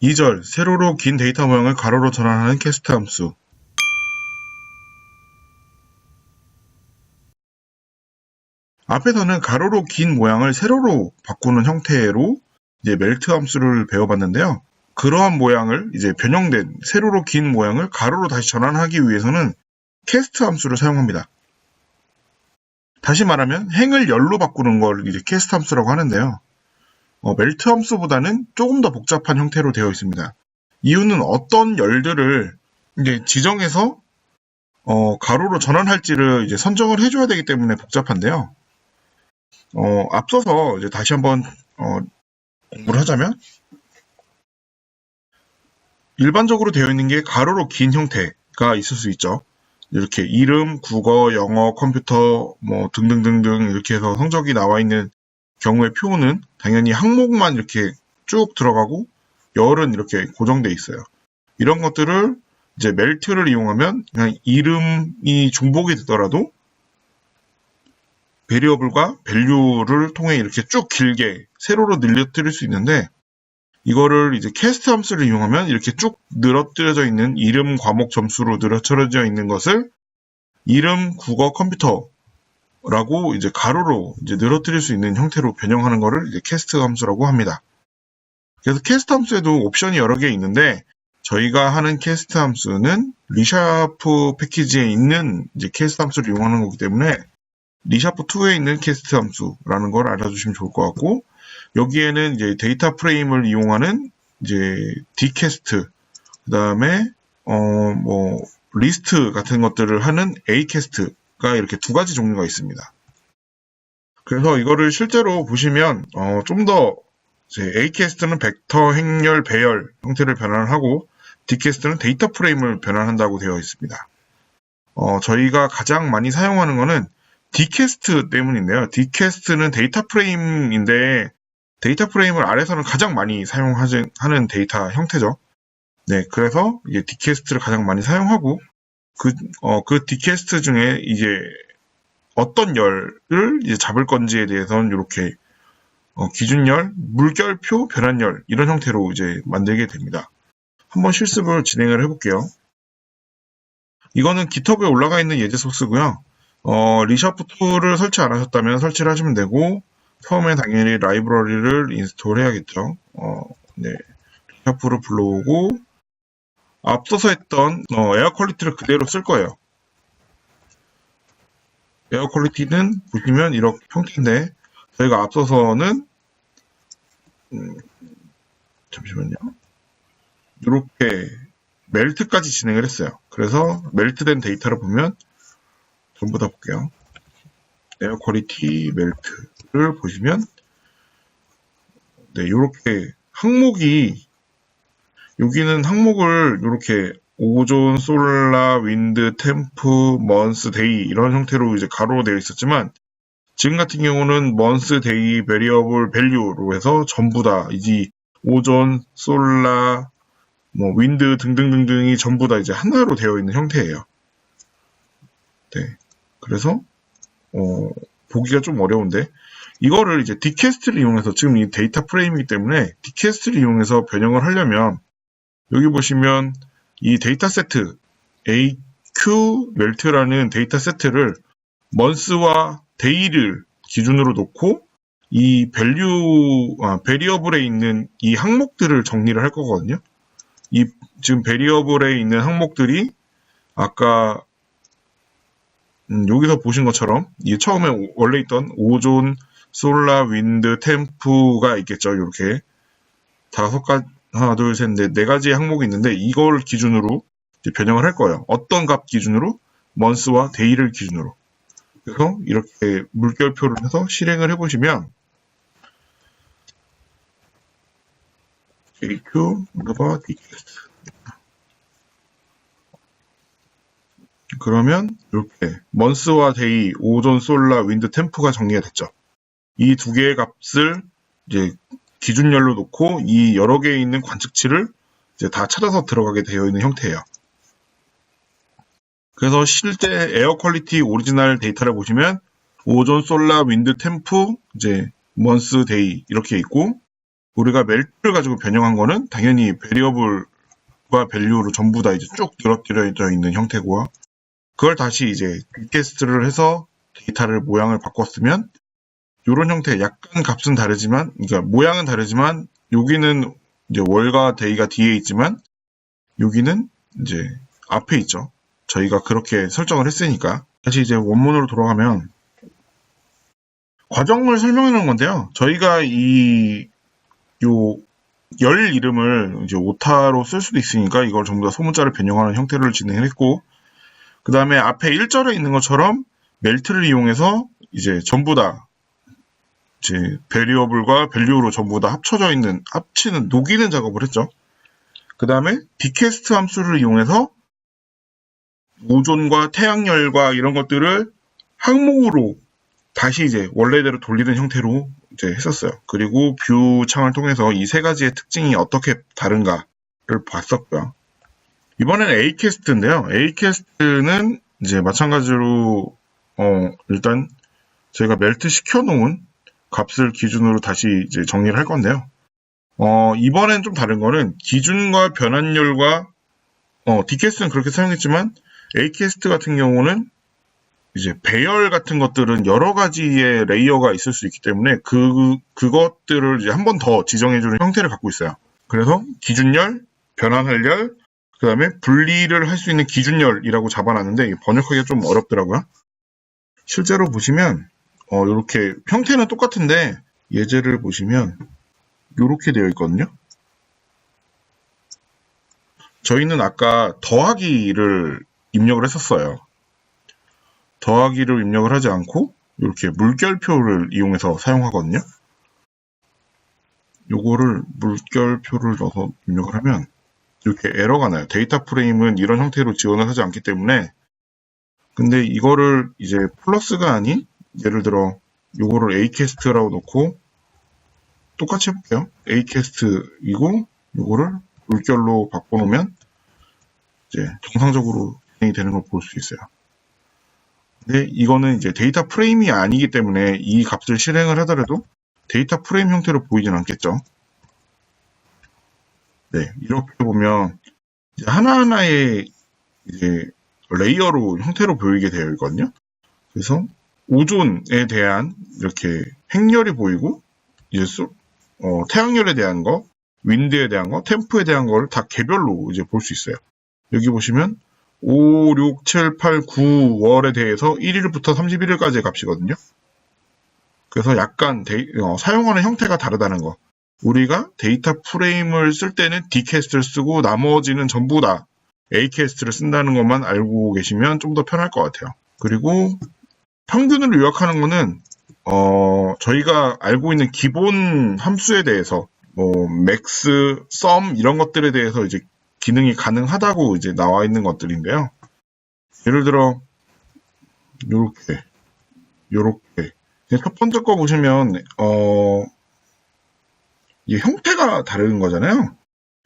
2절 세로로 긴 데이터 모양을 가로로 전환하는 캐스트 함수. 앞에서는 가로로 긴 모양을 세로로 바꾸는 형태로 이제 멜트 함수를 배워봤는데요. 그러한 모양을 이제 변형된 세로로 긴 모양을 가로로 다시 전환하기 위해서는 캐스트 함수를 사용합니다. 다시 말하면 행을 열로 바꾸는 걸 이제 캐스트 함수라고 하는데요. 멜트 함수보다는 조금 더 복잡한 형태로 되어 있습니다. 이유는 어떤 열들을 이제 지정해서 가로로 전환할지를 이제 선정을 해줘야 되기 때문에 복잡한데요. 앞서서 이제 다시 한번 공부를 하자면 일반적으로 되어 있는 게 가로로 긴 형태가 있을 수 있죠. 이렇게 이름, 국어, 영어, 컴퓨터 뭐 등등등등 이렇게 해서 성적이 나와 있는 경우의 표는 당연히 항목만 이렇게 쭉 들어가고 열은 이렇게 고정돼 있어요. 이런 것들을 이제 멜트를 이용하면 그냥 이름이 중복이 되더라도 베리어블과 밸류를 통해 이렇게 쭉 길게 세로로 늘려뜨릴 수 있는데 이거를 이제 캐스트 함수를 이용하면 이렇게 쭉 늘어뜨려져 있는 이름, 과목, 점수로 늘어뜨려져 있는 것을 이름, 국어, 컴퓨터라고 이제 가로로 이제 늘어뜨릴 수 있는 형태로 변형하는 것을 이제 캐스트 함수라고 합니다. 그래서 캐스트 함수에도 옵션이 여러 개 있는데 저희가 하는 캐스트 함수는 리샤프 패키지에 있는 이제 캐스트 함수를 이용하는 거기 때문에 리샤프2에 있는 캐스트 함수라는 걸 알아주시면 좋을 것 같고 여기에는 이제 데이터 프레임을 이용하는 이제 dcast 그다음에 뭐 리스트 같은 것들을 하는 acast가 이렇게 두 가지 종류가 있습니다. 그래서 이거를 실제로 보시면 좀 더 acast는 벡터, 행렬, 배열 형태를 변환하고 dcast는 데이터 프레임을 변환한다고 되어 있습니다. 저희가 가장 많이 사용하는 거는 dcast 때문인데요. dcast는 데이터 프레임인데 데이터 프레임을 R에서는 가장 많이 사용하는 데이터 형태죠. 네, 그래서 이제 dcast를 가장 많이 사용하고 그 dcast 중에 이제 어떤 열을 이제 잡을 건지에 대해서는 이렇게 기준열, 물결표, 변환열 이런 형태로 이제 만들게 됩니다. 한번 실습을 진행을 해볼게요. 이거는 GitHub에 올라가 있는 예제 소스고요. 리샤프2를 설치 안 하셨다면 설치를 하시면 되고 처음에 당연히 라이브러리를 인스톨 해야겠죠. 네, 리샤프를 불러오고 앞서서 했던 에어 퀄리티를 그대로 쓸 거예요. 에어 퀄리티는 보시면 이렇게 형태인데 저희가 앞서서는 잠시만요. 이렇게 멜트까지 진행을 했어요. 그래서 멜트된 데이터를 보면 전부 다 볼게요. 에어 퀄리티 멜트를 보시면 네, 이렇게 항목이 여기는 항목을 이렇게 오존, 솔라, 윈드, 템프, 먼스, 데이 이런 형태로 이제 가로로 되어 있었지만 지금 같은 경우는 먼스, 데이, 베리어블, 밸류로 해서 전부 다 이제 오존, 솔라, 뭐 윈드 등등등등이 전부 다 이제 하나로 되어 있는 형태예요. 네, 그래서 보기가 좀 어려운데 이거를 이제 dcast를 이용해서 지금 이 데이터 프레임이기 때문에 dcast를 이용해서 변형을 하려면 여기 보시면 이 데이터 세트 AQ 멜트라는 데이터 세트를 먼스와 데이를 기준으로 놓고 이 베리어블에 있는 이 항목들을 정리를 할 거거든요. 이 지금 베리어블에 있는 항목들이 아까 여기서 보신 것처럼 이 처음에 원래 있던 오존, 솔라, 윈드, 템프가 있겠죠. 이렇게 하나, 둘, 셋, 넷, 네 가지의 항목이 있는데 이걸 기준으로 이제 변형을 할 거예요. 어떤 값 기준으로? 먼스와 데이를 기준으로. 그래서 이렇게 물결표를 해서 실행을 해보시면 JQ, dcast 그러면 이렇게 먼스와 데이, 오존, 솔라, 윈드, 템프가 정리가 됐죠. 이 두 개의 값을 이제 기준열로 놓고 이 여러 개에 있는 관측치를 이제 다 찾아서 들어가게 되어 있는 형태예요. 그래서 실제 에어 퀄리티 오리지널 데이터를 보시면 오존, 솔라, 윈드, 템프, 이제 먼스, 데이 이렇게 있고 우리가 멜트를 가지고 변형한 거는 당연히 베리어블과 밸류로 전부 다 이제 쭉 늘어뜨려져 있는 형태고요. 그걸 다시 이제 디캐스트를 해서 데이터를 모양을 바꿨으면 이런 형태, 약간 값은 다르지만, 그러니까 모양은 다르지만 여기는 이제 월과 데이가 뒤에 있지만 여기는 이제 앞에 있죠. 저희가 그렇게 설정을 했으니까. 다시 이제 원문으로 돌아가면 과정을 설명해 놓은 건데요. 저희가 열 이름을 이제 오타로 쓸 수도 있으니까 이걸 전부 다 소문자를 변형하는 형태를 진행했고, 그 다음에 앞에 1절에 있는 것처럼 멜트를 이용해서 이제 전부 다 이제 베리어블과 밸류로 전부 다 합치는, 녹이는 작업을 했죠. 그 다음에 디캐스트 함수를 이용해서 오존과 태양열과 이런 것들을 항목으로 다시 이제 원래대로 돌리는 형태로 이제 했었어요. 그리고 뷰 창을 통해서 이 세 가지의 특징이 어떻게 다른가를 봤었고요. 이번에는 A캐스트인데요. A캐스트는 이제 마찬가지로 일단 저희가 멜트 시켜놓은 값을 기준으로 다시 이제 정리를 할 건데요. 이번엔 좀 다른 거는 기준과 변환율과 D캐스트는 그렇게 사용했지만 A캐스트 같은 경우는 이제 배열 같은 것들은 여러 가지의 레이어가 있을 수 있기 때문에 그것들을 이제 한 번 더 지정해주는 형태를 갖고 있어요. 그래서 기준열, 변환할 열, 그 다음에 분리를 할 수 있는 기준열이라고 잡아놨는데 번역하기가 좀 어렵더라고요. 실제로 보시면 이렇게 형태는 똑같은데 예제를 보시면 이렇게 되어 있거든요. 저희는 아까 더하기를 입력을 했었어요. 더하기를 입력을 하지 않고 이렇게 물결표를 이용해서 사용하거든요. 요거를 물결표를 넣어서 입력을 하면 이렇게 에러가 나요. 데이터 프레임은 이런 형태로 지원을 하지 않기 때문에. 근데 이거를 이제 플러스가 아닌, 예를 들어 요거를 A캐스트라고 놓고 똑같이 해볼게요. A캐스트이고 요거를 물결로 바꿔놓으면 이제 정상적으로 진행이 되는 걸 볼 수 있어요. 근데 이거는 이제 데이터 프레임이 아니기 때문에 이 값을 실행을 하더라도 데이터 프레임 형태로 보이진 않겠죠. 네, 이렇게 보면 이제 하나하나의 이제 레이어로 형태로 보이게 되어 있거든요. 그래서 오존에 대한 이렇게 행렬이 보이고 이제 태양열에 대한 거, 윈드에 대한 거, 템프에 대한 거를 다 개별로 이제 볼 수 있어요. 여기 보시면 5, 6, 7, 8, 9월에 대해서 1일부터 31일까지의 값이거든요. 그래서 약간 사용하는 형태가 다르다는 거. 우리가 데이터 프레임을 쓸 때는 D캐스트를 쓰고 나머지는 전부 다 A캐스트를 쓴다는 것만 알고 계시면 좀 더 편할 것 같아요. 그리고 평균을 요약하는 거는 저희가 알고 있는 기본 함수에 대해서 맥스, 썸 이런 것들에 대해서 이제 기능이 가능하다고 이제 나와 있는 것들인데요. 예를 들어 요렇게 첫 번째 거 보시면 이 형태가 다른 거잖아요.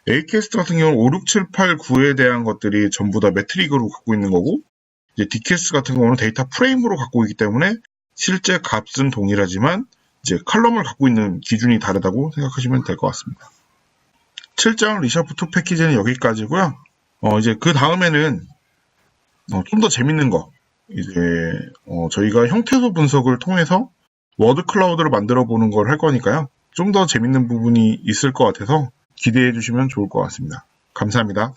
A캐스트 같은 경우는 5, 6, 7, 8, 9에 대한 것들이 전부 다 매트릭으로 갖고 있는 거고, 이제 D캐스트 같은 경우는 데이터 프레임으로 갖고 있기 때문에 실제 값은 동일하지만 이제 컬럼을 갖고 있는 기준이 다르다고 생각하시면 될 것 같습니다. 7장 리샤프2 패키지는 여기까지고요. 이제 그 다음에는 좀 더 재밌는 거, 이제 저희가 형태소 분석을 통해서 워드 클라우드를 만들어 보는 걸 할 거니까요. 좀 더 재밌는 부분이 있을 것 같아서 기대해 주시면 좋을 것 같습니다. 감사합니다.